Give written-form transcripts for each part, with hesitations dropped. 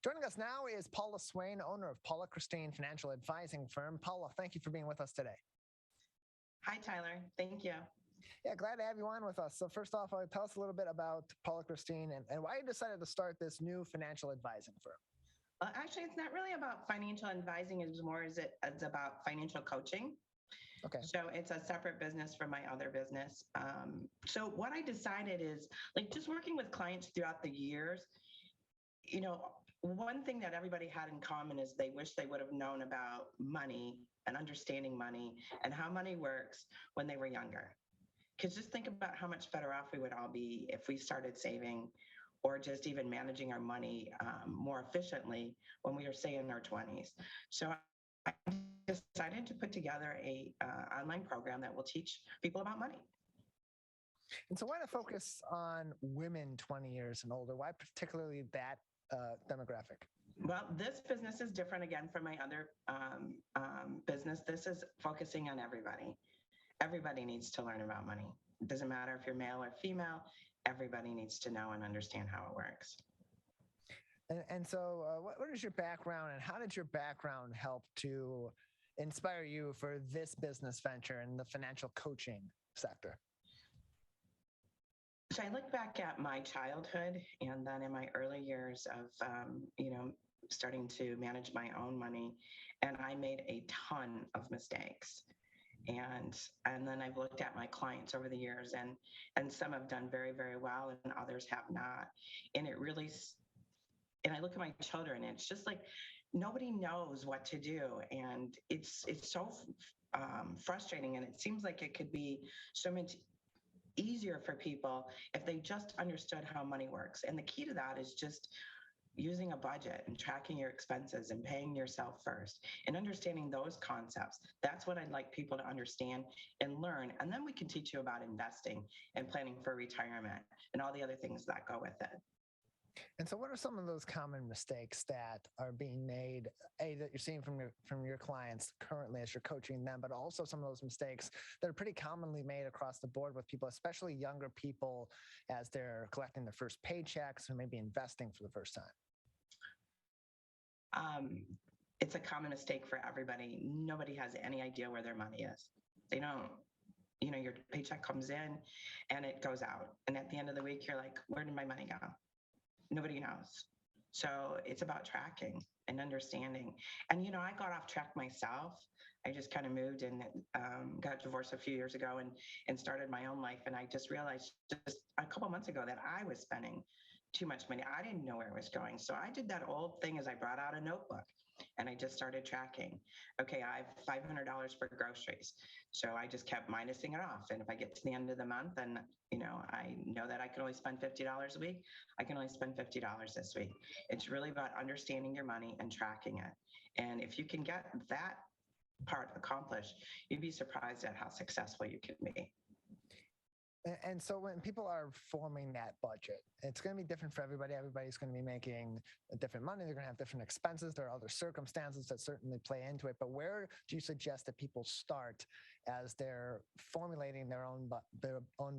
Joining us now is Paula Swain, owner of Paula Financial Advising Firm. Paula, thank you for being with us today. Hi, Tyler. Thank you. Yeah, glad to have you on with us. So first off, tell us a little bit about Paula and why you decided to start this new financial advising firm. Well, actually, it's not really about financial advising. It's about financial coaching. Okay. So it's a separate business from my other business. So what I decided is, like, just working with clients throughout the years, one thing that everybody had in common is they wish they would have known about money and understanding money and how money works when they were younger. Because just think about how much better off we would all be if we started saving or just even managing our money more efficiently when we were, say, in our 20s. So I decided to put together a online program that will teach people about money. And so why to focus on women 20 years and older? Why particularly that demographic? Well, this business is different again from my other business. This is focusing on everybody. Everybody needs to learn about money. It doesn't matter if you're male or female. Everybody needs to know and understand how it works. And so what is your background and how did your background help to inspire you for this business venture in the financial coaching sector? So I look back at my childhood and then in my early years of, starting to manage my own money, and I made a ton of mistakes. And then I've looked at my clients over the years, and some have done very, very well, and others have not. And I look at my children, and it's just like nobody knows what to do, and it's so frustrating. And it seems like it could be so much easier for people if they just understood how money works. And the key to that is just using a budget and tracking your expenses and paying yourself first and understanding those concepts. That's what I'd like people to understand and learn. And then we can teach you about investing and planning for retirement and all the other things that go with it. And so what are some of those common mistakes that are being made, that you're seeing from your clients currently as you're coaching them, but also some of those mistakes that are pretty commonly made across the board with people, especially younger people, as they're collecting their first paychecks or maybe investing for the first time? It's a common mistake for everybody. Nobody has any idea where their money is. They don't. Your paycheck comes in and it goes out. And at the end of the week, you're like, where did my money go? Nobody knows. So it's about tracking and understanding. And, I got off track myself. I just kind of moved and got divorced a few years ago and started my own life. And I just realized just a couple months ago that I was spending too much money. I didn't know where it was going. So I did that old thing is I brought out a notebook and I just started tracking. Okay, I have $500 for groceries. So I just kept minusing it off. And if I get to the end of the month and, I know that I can only spend $50 a week, I can only spend $50 this week. It's really about understanding your money and tracking it. And if you can get that part accomplished, you'd be surprised at how successful you can be. And so when people are forming that budget, it's going to be different for everybody. Everybody's going to be making different money. They're going to have different expenses. There are other circumstances that certainly play into it. But where do you suggest that people start as they're formulating their own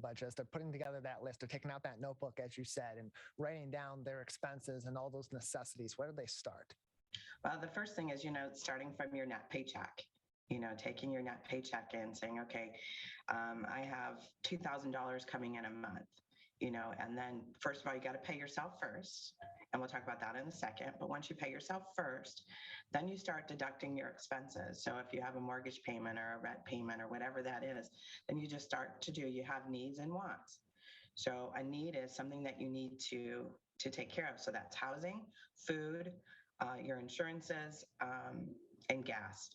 budgets? They're putting together that list. They're taking out that notebook, as you said, and writing down their expenses and all those necessities. Where do they start? Well, the first thing is, starting from your net paycheck. Taking your net paycheck and saying, okay, I have $2,000 coming in a month, and then first of all, you got to pay yourself first. And we'll talk about that in a second. But once you pay yourself first, then you start deducting your expenses. So if you have a mortgage payment or a rent payment or whatever that is, then you just start you have needs and wants. So a need is something that you need to take care of. So that's housing, food, your insurances, and gas.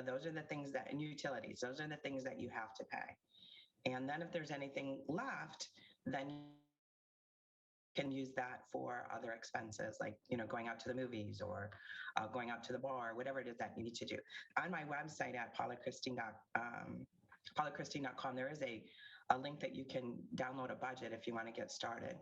Those are the things and utilities, those are the things that you have to pay. And then if there's anything left, then you can use that for other expenses, like, going out to the movies or going out to the bar, whatever it is that you need to do. On my website at paulachristine.com, there is a link that you can download a budget if you want to get started.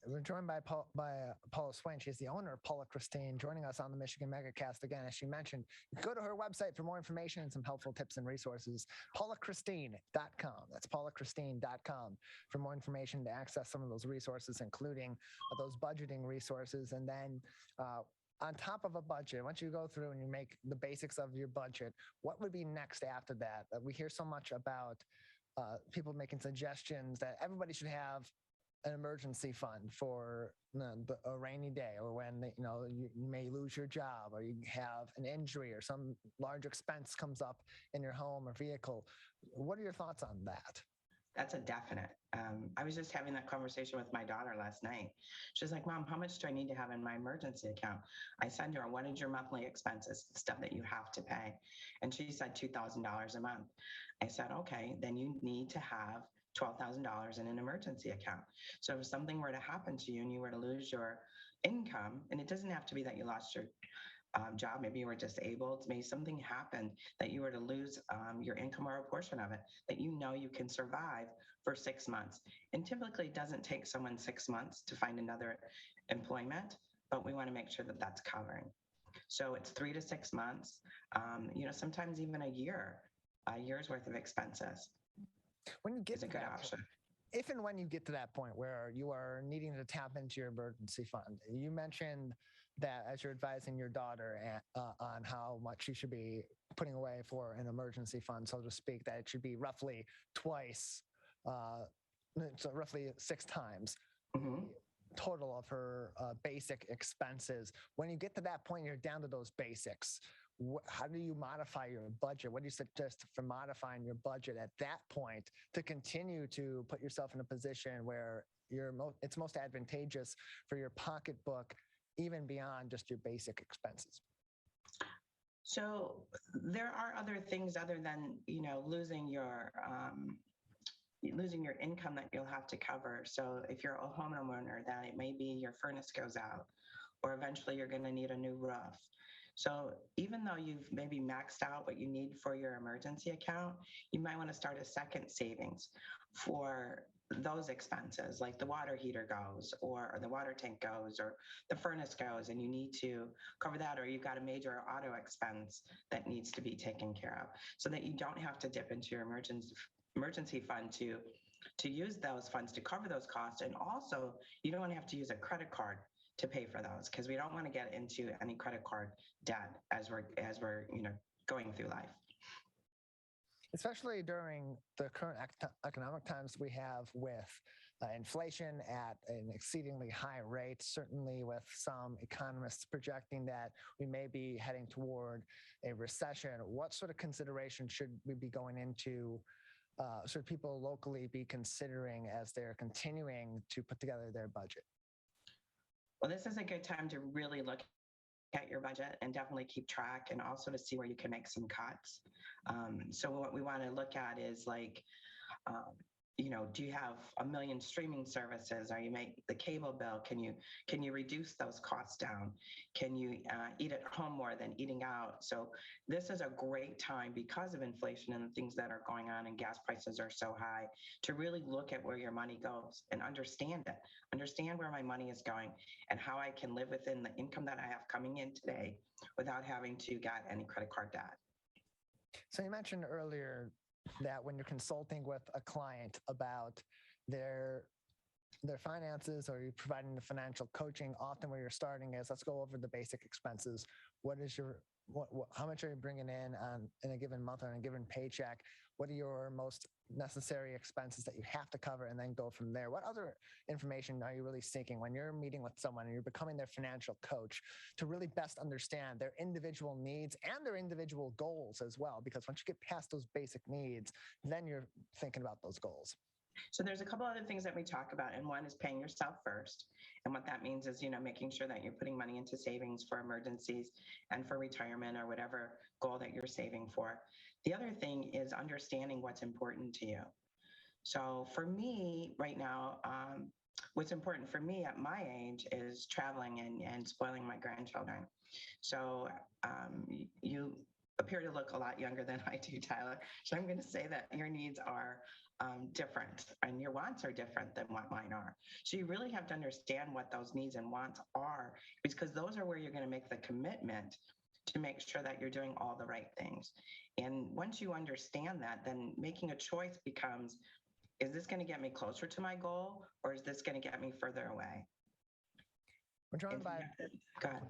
We're joined by Paula Swain. She's the owner of Paula Christine, joining us on the Michigan Megacast. Again, as she mentioned, you can go to her website for more information and some helpful tips and resources. PaulaChristine.com. That's PaulaChristine.com for more information to access some of those resources, including those budgeting resources. And then on top of a budget, once you go through and you make the basics of your budget, what would be next after that? We hear so much about people making suggestions that everybody should have an emergency fund for a rainy day, or when you may lose your job, or you have an injury, or some large expense comes up in your home or vehicle. What are your thoughts on that? That's a definite. I was just having that conversation with my daughter last night. She's like, Mom, how much do I need to have in my emergency account? I said to her, what is your monthly expenses, stuff that you have to pay? And she said $2,000 a month. I said, okay, then you need to have $12,000 in an emergency account. So if something were to happen to you and you were to lose your income, and it doesn't have to be that you lost your job, maybe you were disabled, maybe something happened that you were to lose your income or a portion of it, that you can survive for 6 months. And typically it doesn't take someone 6 months to find another employment, but we want to make sure that that's covering. So it's 3 to 6 months, sometimes even a year's worth of expenses. When you get is a good option. If and when you get to that point where you are needing to tap into your emergency fund, you mentioned that as you're advising your daughter on how much she should be putting away for an emergency fund, so to speak, that it should be roughly twice, so roughly 6 times total of her basic expenses. When you get to that point, you're down to those basics. How do you modify your budget? What do you suggest for modifying your budget at that point to continue to put yourself in a position where it's most advantageous for your pocketbook, even beyond just your basic expenses? So there are other things other than losing your income that you'll have to cover. So if you're a homeowner, that it may be your furnace goes out, or eventually you're going to need a new roof. So even though you've maybe maxed out what you need for your emergency account, you might want to start a second savings for those expenses, like the water heater goes, or the water tank goes, or the furnace goes, and you need to cover that, or you've got a major auto expense that needs to be taken care of, so that you don't have to dip into your emergency fund to use those funds to cover those costs. And also, you don't want to have to use a credit card to pay for those, because we don't want to get into any credit card debt as we're going through life. Especially during the current economic times we have, with inflation at an exceedingly high rate, certainly with some economists projecting that we may be heading toward a recession. What sort of consideration should we be going into, should people locally be considering as they're continuing to put together their budget? Well, this is a good time to really look at your budget and definitely keep track, and also to see where you can make some cuts. So what we want to look at is like, do you have a million streaming services? Are you make the cable bill? Can you reduce those costs down? Can you eat at home more than eating out? So this is a great time, because of inflation and the things that are going on, and gas prices are so high, to really look at where your money goes and understand where my money is going, and how I can live within the income that I have coming in today without having to get any credit card debt. So you mentioned earlier that when you're consulting with a client about their finances, or you're providing the financial coaching, often where you're starting is, let's go over the basic expenses. What is how much are you bringing in a given month, or in a given paycheck? What are your most necessary expenses that you have to cover, and then go from there? What other information are you really seeking when you're meeting with someone and you're becoming their financial coach, to really best understand their individual needs and their individual goals as well? Because once you get past those basic needs, then you're thinking about those goals. So there's a couple other things that we talk about, and one is paying yourself first. And what that means is, making sure that you're putting money into savings for emergencies and for retirement, or whatever goal that you're saving for. The other thing is understanding what's important to you. So for me right now, what's important for me at my age is traveling and spoiling my grandchildren. So you appear to look a lot younger than I do, Tyler. So I'm going to say that your needs are different, and your wants are different than what mine are. So you really have to understand what those needs and wants are, because those are where you're going to make the commitment to make sure that you're doing all the right things. And once you understand that, then making a choice becomes, is this going to get me closer to my goal, or is this going to get me further away? We're joined by Go ahead.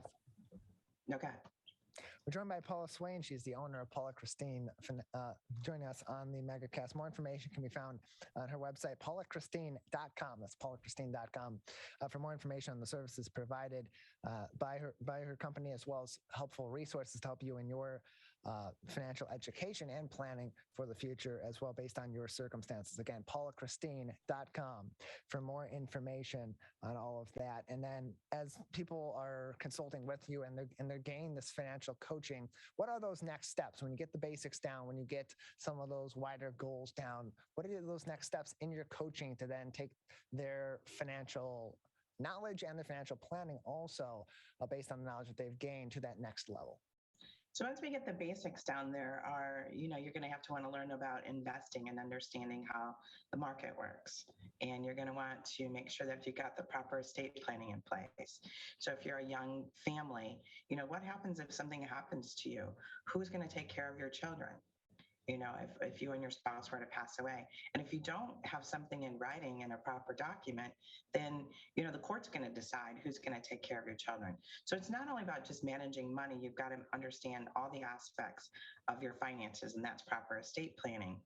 No, go ahead. We're joined by Paula Swain. She's the owner of Paula Christine, joining us on the Megacast. More information can be found on her website, paulachristine.com. That's paulachristine.com for more information on the services provided by her company, as well as helpful resources to help you in your financial education and planning for the future as well, based on your circumstances. Again, paulachristine.com for more information on all of that. And then as people are consulting with you and they're gaining this financial coaching, what are those next steps when you get the basics down, when you get some of those wider goals down? What are those next steps in your coaching to then take their financial knowledge and their financial planning also based on the knowledge that they've gained to that next level? So once we get the basics down, there are, you're going to have to want to learn about investing and understanding how the market works. And you're going to want to make sure that you've got the proper estate planning in place. So if you're a young family, what happens if something happens to you? Who's going to take care of your children? If you and your spouse were to pass away. And if you don't have something in writing and a proper document, then, the court's going to decide who's going to take care of your children. So it's not only about just managing money, you've got to understand all the aspects of your finances, and that's proper estate planning.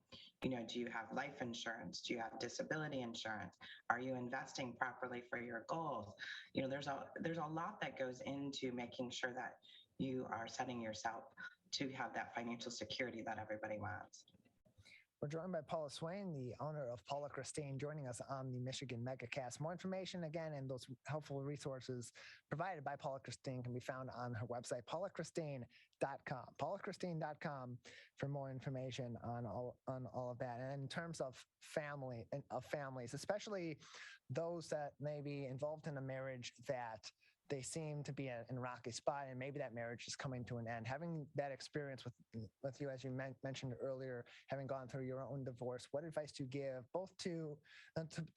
Do you have life insurance? Do you have disability insurance? Are you investing properly for your goals? There's a lot that goes into making sure that you are setting yourself to have that financial security that everybody wants. We're joined by Paula Swain, the owner of Paula Christine, joining us on the Michigan Megacast. More information, again, and those helpful resources provided by Paula Christine can be found on her website, paulachristine.com. paulachristine.com for more information on all of that. And in terms of families, especially those that may be involved in a marriage that they seem to be in a rocky spot, and maybe that marriage is coming to an end. Having that experience with you, as you mentioned earlier, having gone through your own divorce, what advice do you give both to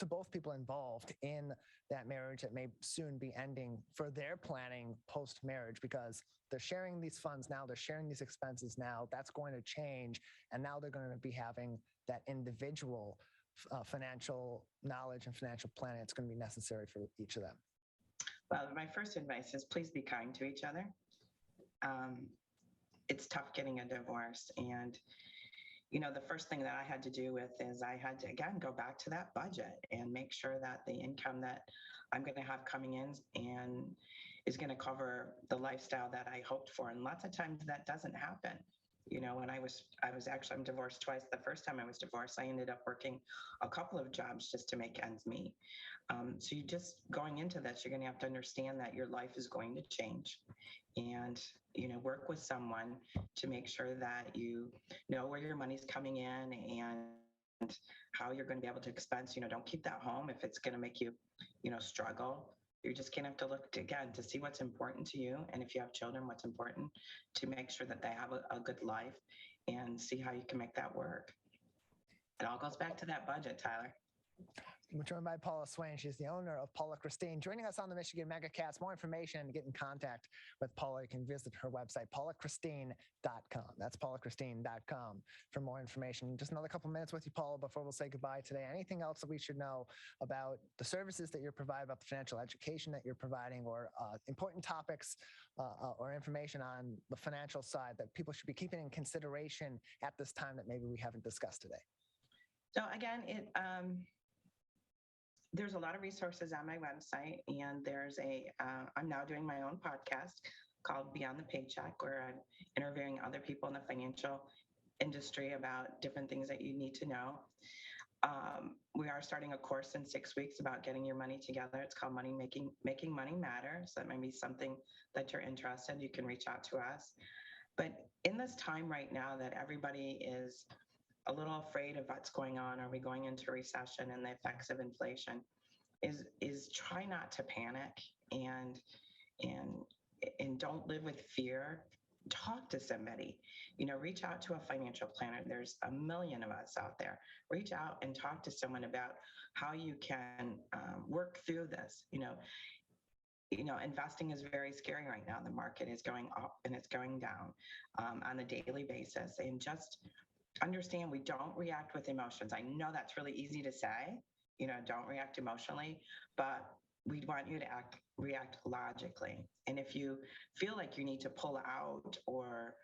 both people involved in that marriage that may soon be ending for their planning post-marriage? Because they're sharing these funds now, they're sharing these expenses now. That's going to change, and now they're going to be having that individual financial knowledge and financial planning. It's going to be necessary for each of them. Well, my first advice is please be kind to each other. It's tough getting a divorce. And, the first thing that I had to do with is I had to, again, go back to that budget and make sure that the income that I'm going to have coming in and is going to cover the lifestyle that I hoped for. And lots of times that doesn't happen. When I'm divorced twice. The first time I was divorced, I ended up working a couple of jobs just to make ends meet. So you just going into this, you're going to have to understand that your life is going to change, and work with someone to make sure that you know where your money's coming in and how you're going to be able to expense. Don't keep that home if it's going to make you, struggle. You're just going to have to look again to see what's important to you. And if you have children, what's important to make sure that they have a good life, and see how you can make that work. It all goes back to that budget, Tyler. We're joined by Paula Swain. She's the owner of Paula Christine, joining us on the Michigan Megacast. More information and to get in contact with Paula, you can visit her website, paulachristine.com. That's paulachristine.com for more information. Just another couple minutes with you, Paula, before we'll say goodbye today. Anything else that we should know about the services that you're providing, about the financial education that you're providing, or important topics or information on the financial side that people should be keeping in consideration at this time that maybe we haven't discussed today? So again, there's a lot of resources on my website, and I'm now doing my own podcast called Beyond the Paycheck, where I'm interviewing other people in the financial industry about different things that you need to know. We are starting a course in 6 weeks about getting your money together. It's called Making Money Matter. So that might be something that you're interested in. You can reach out to us. But in this time right now that everybody is a little afraid of what's going on, are we going into recession and the effects of inflation, is try not to panic and don't live with fear. talk to somebody, reach out to a financial planner. There's a million of us out there. Reach out and talk to someone about how you can work through this. Investing is very scary right now. The market is going up and it's going down on a daily basis. And just understand we don't react with emotions. I know that's really easy to say, don't react emotionally, but we want you to react logically. And if you feel like you need to pull out or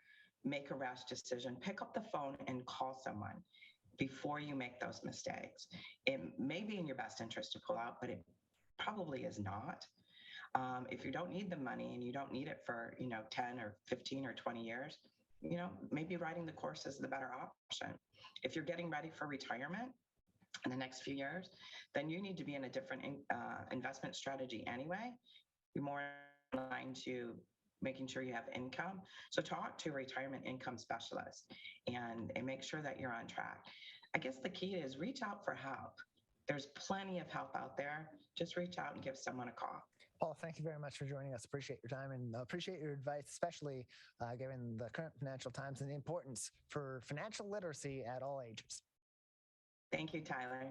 make a rash decision, pick up the phone and call someone before you make those mistakes. It may be in your best interest to pull out, but it probably is not. If you don't need the money and you don't need it for 10 or 15 or 20 years, maybe writing the course is the better option. If you're getting ready for retirement in the next few years, then you need to be in a different investment strategy anyway. You're more aligned to making sure you have income. So talk to a retirement income specialist and make sure that you're on track. I guess the key is reach out for help. There's plenty of help out there. Just reach out and give someone a call. Paul, thank you very much for joining us. Appreciate your time and appreciate your advice, especially given the current financial times and the importance for financial literacy at all ages. Thank you, Tyler.